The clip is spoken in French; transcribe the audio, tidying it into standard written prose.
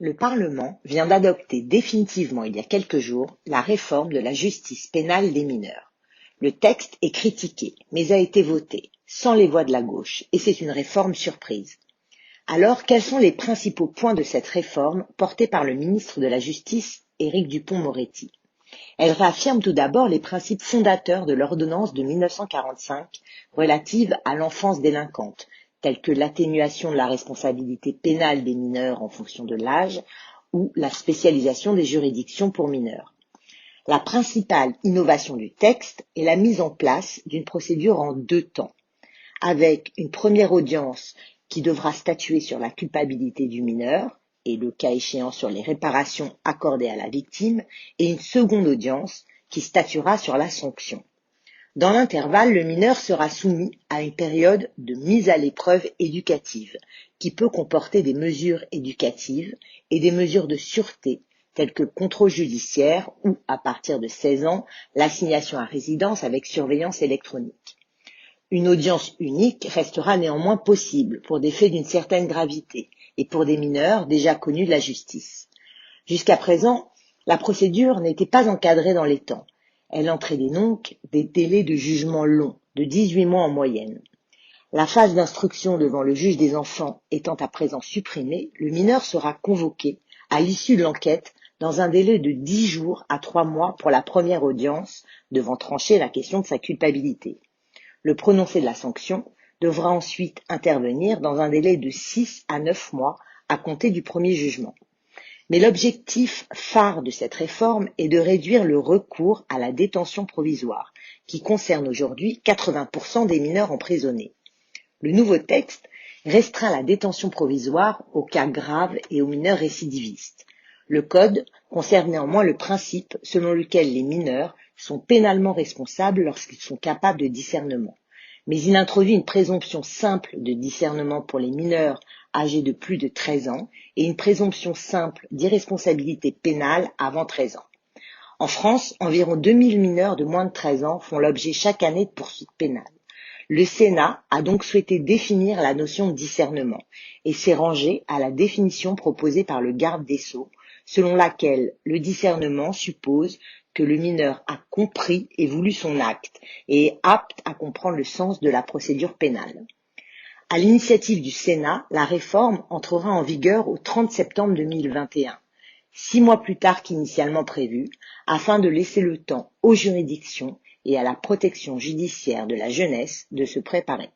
Le Parlement vient d'adopter définitivement il y a quelques jours la réforme de la justice pénale des mineurs. Le texte est critiqué, mais a été voté, sans les voix de la gauche, et c'est une réforme surprise. Alors, quels sont les principaux points de cette réforme portée par le ministre de la Justice, Éric Dupond-Moretti? Elle réaffirme tout d'abord les principes fondateurs de l'ordonnance de 1945 relative à l'enfance délinquante, tels que l'atténuation de la responsabilité pénale des mineurs en fonction de l'âge ou la spécialisation des juridictions pour mineurs. La principale innovation du texte est la mise en place d'une procédure en 2 temps, avec une première audience qui devra statuer sur la culpabilité du mineur et le cas échéant sur les réparations accordées à la victime, et une seconde audience qui statuera sur la sanction. Dans l'intervalle, le mineur sera soumis à une période de mise à l'épreuve éducative, qui peut comporter des mesures éducatives et des mesures de sûreté, telles que le contrôle judiciaire ou, à partir de 16 ans, l'assignation à résidence avec surveillance électronique. Une audience unique restera néanmoins possible pour des faits d'une certaine gravité et pour des mineurs déjà connus de la justice. Jusqu'à présent, la procédure n'était pas encadrée dans les temps. Elle entraînait donc des délais de jugement longs, de 18 mois en moyenne. La phase d'instruction devant le juge des enfants étant à présent supprimée, le mineur sera convoqué à l'issue de l'enquête dans un délai de 10 jours à 3 mois pour la première audience devant trancher la question de sa culpabilité. Le prononcé de la sanction devra ensuite intervenir dans un délai de 6 à 9 mois à compter du premier jugement. Mais l'objectif phare de cette réforme est de réduire le recours à la détention provisoire, qui concerne aujourd'hui 80% des mineurs emprisonnés. Le nouveau texte restreint la détention provisoire aux cas graves et aux mineurs récidivistes. Le Code conserve néanmoins le principe selon lequel les mineurs sont pénalement responsables lorsqu'ils sont capables de discernement. Mais il introduit une présomption simple de discernement pour les mineurs âgés de plus de 13 ans et une présomption simple d'irresponsabilité pénale avant 13 ans. En France, environ 2000 mineurs de moins de 13 ans font l'objet chaque année de poursuites pénales. Le Sénat a donc souhaité définir la notion de discernement et s'est rangé à la définition proposée par le garde des Sceaux, selon laquelle le discernement suppose que le mineur a compris et voulu son acte et est apte à comprendre le sens de la procédure pénale. À l'initiative du Sénat, la réforme entrera en vigueur au 30 septembre 2021, 6 mois plus tard qu'initialement prévu, afin de laisser le temps aux juridictions et à la protection judiciaire de la jeunesse de se préparer.